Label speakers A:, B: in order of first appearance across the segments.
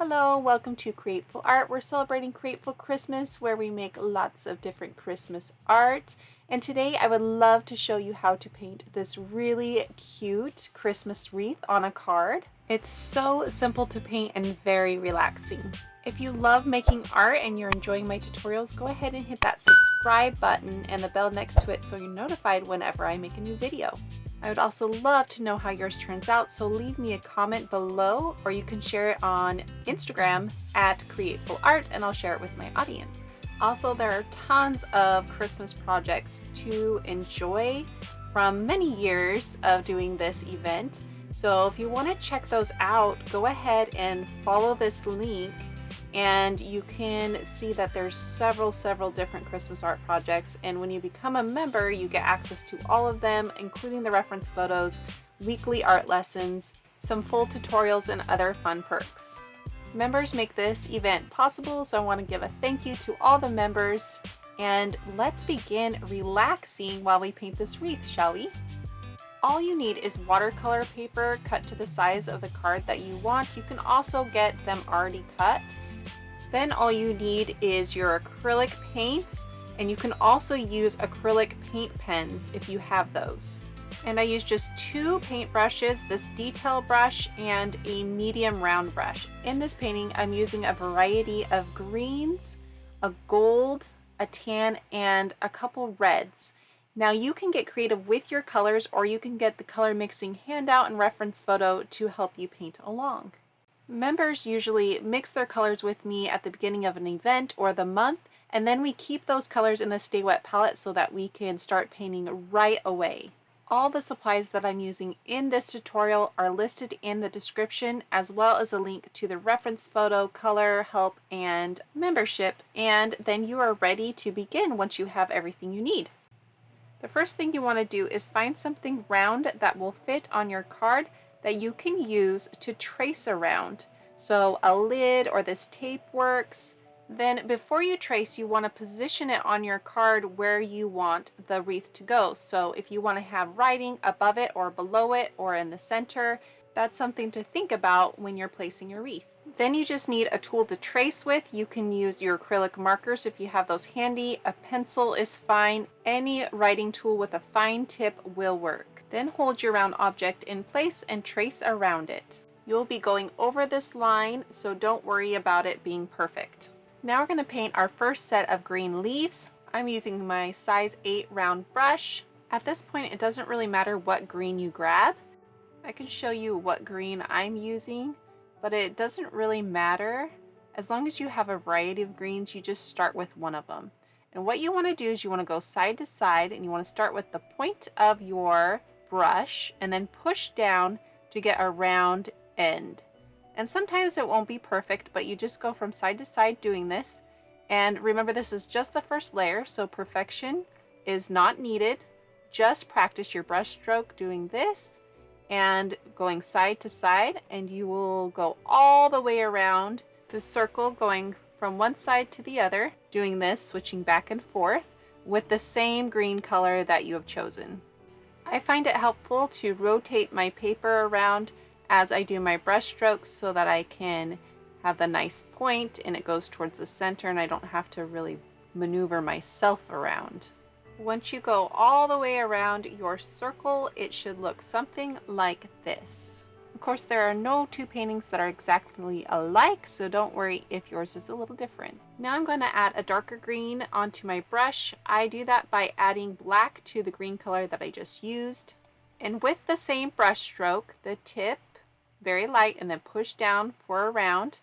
A: Hello, welcome to Createful Art. We're celebrating Createful Christmas where we make lots of different Christmas art. And today I would love to show you how to paint this really cute Christmas wreath on a card. It's so simple to paint and very relaxing. If you love making art and you're enjoying my tutorials, go ahead and hit that subscribe button and the bell next to it so you're notified whenever I make a new video. I would also love to know how yours turns out, so leave me a comment below or you can share it on Instagram at Createful Art and I'll share it with my audience. Also, there are tons of Christmas projects to enjoy from many years of doing this event. So if you want to check those out, go ahead and follow this link and you can see that there's several different Christmas art projects, and when you become a member you get access to all of them, including the reference photos, weekly art lessons, some full tutorials, and other fun perks. Members make this event possible, so I want to give a thank you to all the members, and let's begin relaxing while we paint this wreath, shall we? All you need is watercolor paper cut to the size of the card that you want. You can also get them already cut. Then all you need is your acrylic paints, and you can also use acrylic paint pens if you have those. And I use just two paint brushes, this detail brush and a medium round brush. In this painting, I'm using a variety of greens, a gold, a tan, and a couple reds. Now you can get creative with your colors, or you can get the color mixing handout and reference photo to help you paint along. Members usually mix their colors with me at the beginning of an event or the month, and then we keep those colors in the Stay Wet palette so that we can start painting right away. All the supplies that I'm using in this tutorial are listed in the description, as well as a link to the reference photo, color, help, and membership, and then you are ready to begin once you have everything you need. The first thing you want to do is find something round that will fit on your card that you can use to trace around. So a lid or this tape works. Then before you trace, you want to position it on your card where you want the wreath to go. So if you want to have writing above it or below it or in the center, that's something to think about when you're placing your wreath. Then you just need a tool to trace with. You can use your acrylic markers if you have those handy. A pencil is fine. Any writing tool with a fine tip will work. Then hold your round object in place and trace around it. You'll be going over this line, so don't worry about it being perfect. Now we're going to paint our first set of green leaves. I'm using my size 8 round brush. At this point, it doesn't really matter what green you grab. I can show you what green I'm using, but it doesn't really matter. As long as you have a variety of greens, you just start with one of them. And what you want to do is you want to go side to side, and you want to start with the point of your brush and then push down to get a round end. And sometimes it won't be perfect, but you just go from side to side doing this. And remember, this is just the first layer, so perfection is not needed. Just practice your brush stroke doing this and going side to side, and you will go all the way around the circle, going from one side to the other, doing this, switching back and forth with the same green color that you have chosen. I find it helpful to rotate my paper around as I do my brush strokes so that I can have the nice point and it goes towards the center and I don't have to really maneuver myself around. Once you go all the way around your circle, it should look something like this. Of course, there are no two paintings that are exactly alike, so don't worry if yours is a little different. Now I'm going to add a darker green onto my brush. I do that by adding black to the green color that I just used. And with the same brush stroke, the tip, very light, and then push down for a round,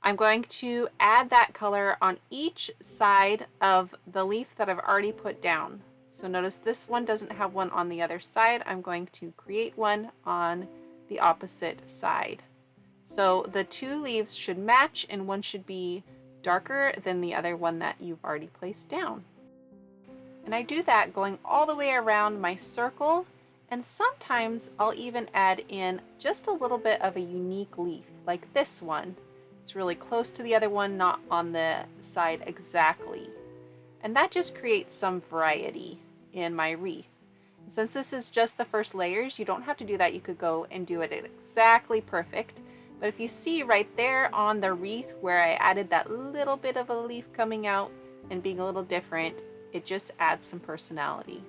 A: I'm going to add that color on each side of the leaf that I've already put down. So notice this one doesn't have one on the other side. I'm going to create one on the opposite side. So the two leaves should match and one should be darker than the other one that you've already placed down. And I do that going all the way around my circle, and sometimes I'll even add in just a little bit of a unique leaf like this one. It's really close to the other one, not on the side exactly. And that just creates some variety in my wreath. Since this is just the first layers, you don't have to do that. You could go and do it exactly perfect. But if you see right there on the wreath where I added that little bit of a leaf coming out and being a little different, it just adds some personality.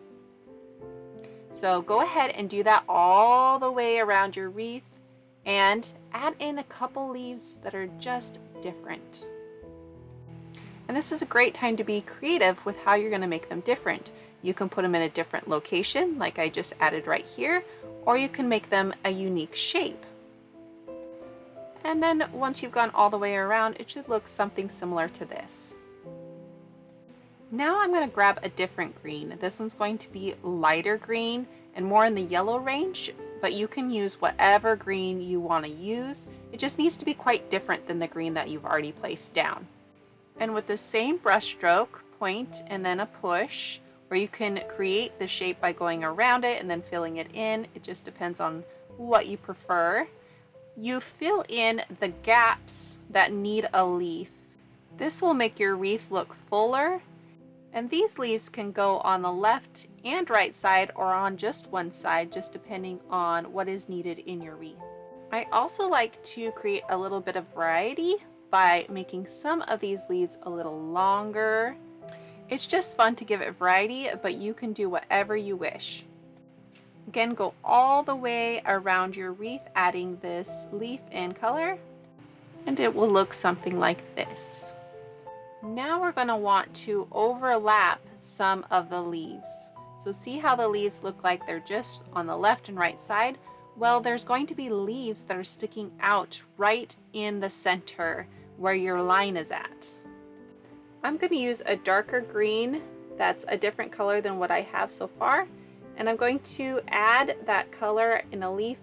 A: So go ahead and do that all the way around your wreath and add in a couple leaves that are just different. And this is a great time to be creative with how you're going to make them different. You can put them in a different location, like I just added right here, or you can make them a unique shape. And then once you've gone all the way around, it should look something similar to this. Now I'm going to grab a different green. This one's going to be lighter green and more in the yellow range, but you can use whatever green you want to use. It just needs to be quite different than the green that you've already placed down. And with the same brush stroke, point and then a push, or you can create the shape by going around it and then filling it in. It just depends on what you prefer. You fill in the gaps that need a leaf. This will make your wreath look fuller. And these leaves can go on the left and right side or on just one side, just depending on what is needed in your wreath. I also like to create a little bit of variety by making some of these leaves a little longer. It's just fun to give it variety, but you can do whatever you wish. Again, go all the way around your wreath, adding this leaf in color, and it will look something like this. Now we're going to want to overlap some of the leaves. So see how the leaves look like they're just on the left and right side? Well, there's going to be leaves that are sticking out right in the center where your line is at. I'm going to use a darker green that's a different color than what I have so far. And I'm going to add that color in a leaf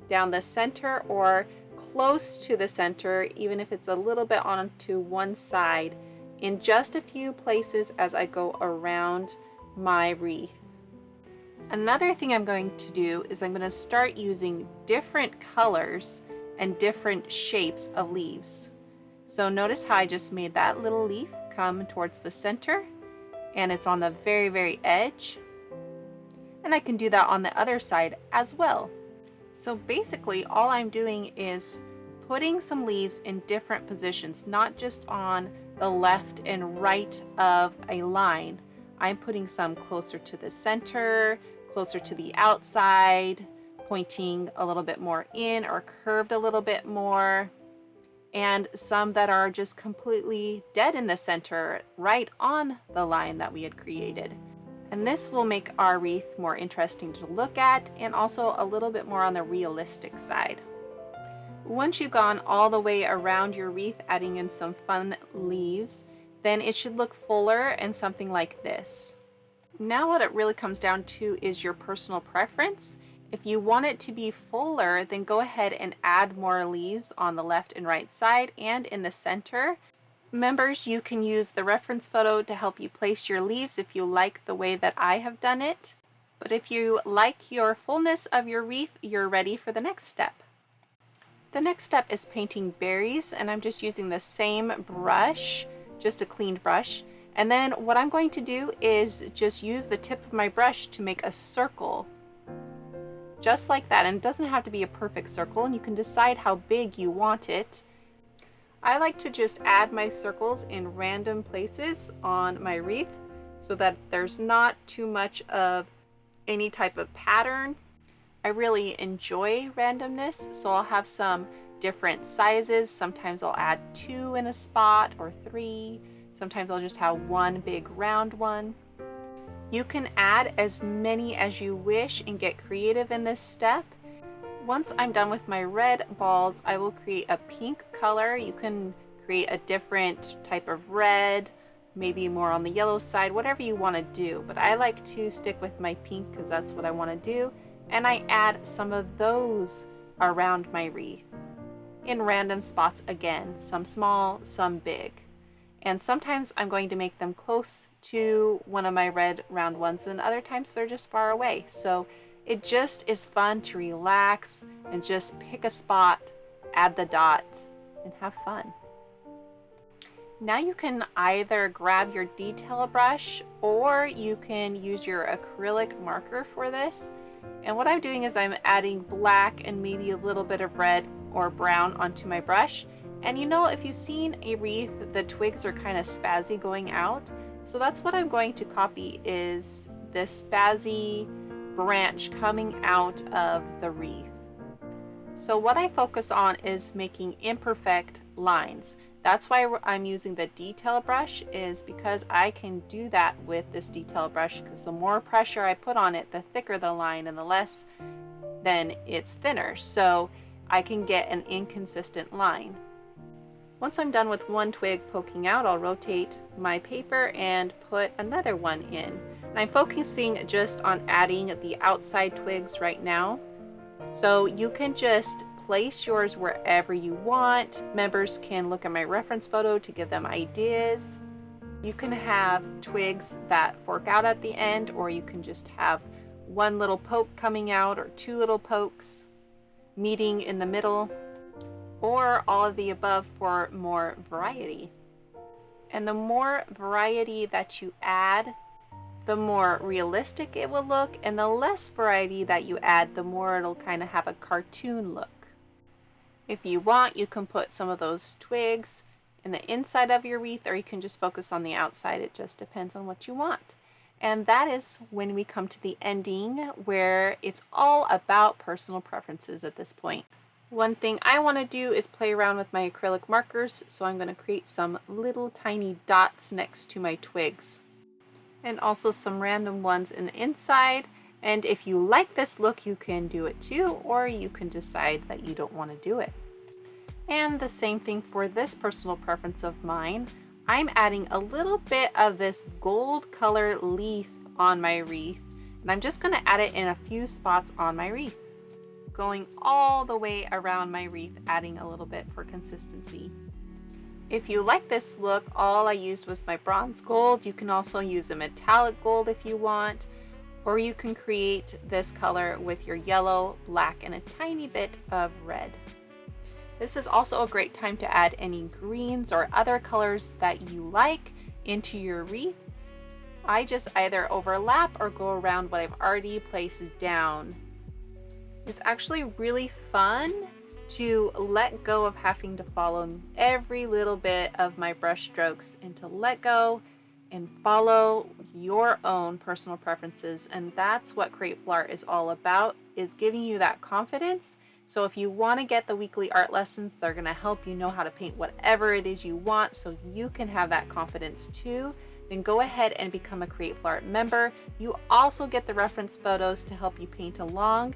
A: down the center or close to the center, even if it's a little bit onto one side, in just a few places as I go around my wreath. Another thing I'm going to do is I'm going to start using different colors and different shapes of leaves. So notice how I just made that little leaf come towards the center and it's on the very, very edge. And I can do that on the other side as well. So basically all I'm doing is putting some leaves in different positions, not just on the left and right of a line. I'm putting some closer to the center, closer to the outside, pointing a little bit more in or curved a little bit more, and some that are just completely dead in the center, right on the line that we had created. And this will make our wreath more interesting to look at and also a little bit more on the realistic side. Once you've gone all the way around your wreath, adding in some fun leaves, then it should look fuller and something like this. Now what it really comes down to is your personal preference. If you want it to be fuller, then go ahead and add more leaves on the left and right side and in the center. Members, you can use the reference photo to help you place your leaves if you like the way that I have done it. But if you like your fullness of your wreath, you're ready for the next step. The next step is painting berries, and I'm just using the same brush, just a cleaned brush. And then what I'm going to do is just use the tip of my brush to make a circle. Just like that, and it doesn't have to be a perfect circle, and you can decide how big you want it. I like to just add my circles in random places on my wreath so that there's not too much of any type of pattern. I really enjoy randomness, so I'll have some different sizes. Sometimes I'll add 2 in a spot or 3. Sometimes I'll just have one big round one. You can add as many as you wish and get creative in this step. Once I'm done with my red balls, I will create a pink color. You can create a different type of red, maybe more on the yellow side, whatever you want to do. But I like to stick with my pink because that's what I want to do. And I add some of those around my wreath in random spots again, some small, some big. And sometimes I'm going to make them close to one of my red round ones, and other times they're just far away. So it just is fun to relax and just pick a spot, add the dot, and have fun. Now you can either grab your detail brush or you can use your acrylic marker for this. And what I'm doing is I'm adding black and maybe a little bit of red or brown onto my brush. And you know, if you've seen a wreath, the twigs are kind of spazzy going out. So that's what I'm going to copy, is this spazzy branch coming out of the wreath. So what I focus on is making imperfect lines. That's why I'm using the detail brush, is because I can do that with this detail brush, because the more pressure I put on it, the thicker the line, and the less then it's thinner. So I can get an inconsistent line. Once I'm done with one twig poking out, I'll rotate my paper and put another one in. And I'm focusing just on adding the outside twigs right now. So you can just place yours wherever you want. Members can look at my reference photo to give them ideas. You can have twigs that fork out at the end, or you can just have one little poke coming out, or two little pokes meeting in the middle, or all of the above for more variety. And the more variety that you add, the more realistic it will look, and the less variety that you add, the more it'll kind of have a cartoon look. If you want, you can put some of those twigs in the inside of your wreath, or you can just focus on the outside. It just depends on what you want. And that is when we come to the ending, where it's all about personal preferences at this point. One thing I want to do is play around with my acrylic markers, so I'm going to create some little tiny dots next to my twigs, and also some random ones in the inside. And if you like this look, you can do it too, or you can decide that you don't want to do it. And the same thing for this personal preference of mine. I'm adding a little bit of this gold color leaf on my wreath, and I'm just going to add it in a few spots on my wreath, going all the way around my wreath, adding a little bit for consistency. If you like this look, all I used was my bronze gold. You can also use a metallic gold if you want, or you can create this color with your yellow, black, and a tiny bit of red. This is also a great time to add any greens or other colors that you like into your wreath. I just either overlap or go around what I've already placed down. It's actually really fun to let go of having to follow every little bit of my brush strokes, and to let go and follow your own personal preferences. And that's what Createful Art is all about, is giving you that confidence. So if you want to get the weekly art lessons, they're going to help you know how to paint whatever it is you want, so you can have that confidence too. Then go ahead and become a Createful Art member. You also get the reference photos to help you paint along.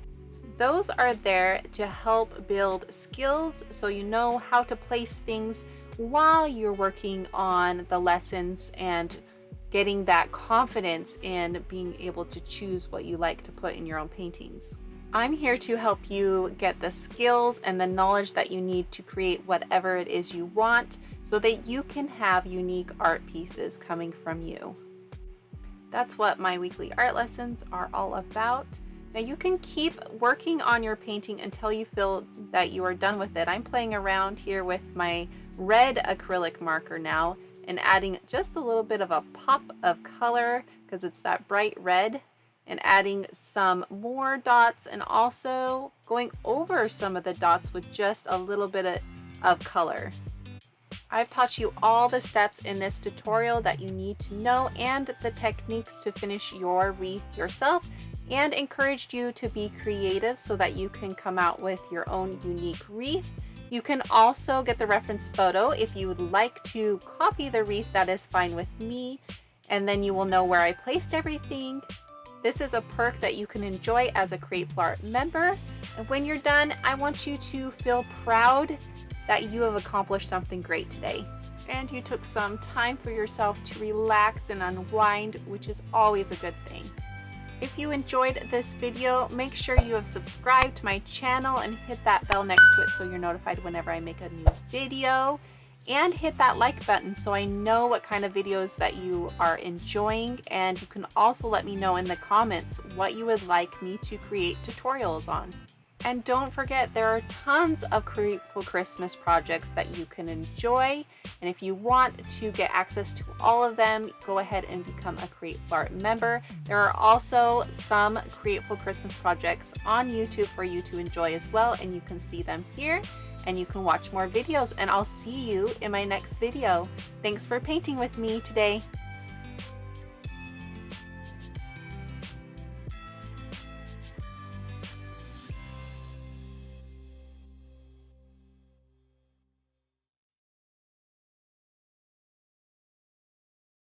A: Those are there to help build skills, so you know how to place things while you're working on the lessons and getting that confidence in being able to choose what you like to put in your own paintings. I'm here to help you get the skills and the knowledge that you need to create whatever it is you want, so that you can have unique art pieces coming from you. That's what my weekly art lessons are all about. Now you can keep working on your painting until you feel that you are done with it. I'm playing around here with my red acrylic marker now, and adding just a little bit of a pop of color, because it's that bright red, and adding some more dots, and also going over some of the dots with just a little bit of color. I've taught you all the steps in this tutorial that you need to know, and the techniques to finish your wreath yourself, and encouraged you to be creative so that you can come out with your own unique wreath. You can also get the reference photo if you would like to copy the wreath. That is fine with me, and then you will know where I placed everything. This is a perk that you can enjoy as a Createful Art member. And when you're done, I want you to feel proud that you have accomplished something great today. And you took some time for yourself to relax and unwind, which is always a good thing. If you enjoyed this video, make sure you have subscribed to my channel and hit that bell next to it so you're notified whenever I make a new video. And hit that like button so I know what kind of videos that you are enjoying. And you can also let me know in the comments what you would like me to create tutorials on. And don't forget, there are tons of Createful Christmas projects that you can enjoy. And if you want to get access to all of them, go ahead and become a Createful Art member. There are also some Createful Christmas projects on YouTube for you to enjoy as well, and you can see them here and you can watch more videos, and I'll see you in my next video. Thanks for painting with me today.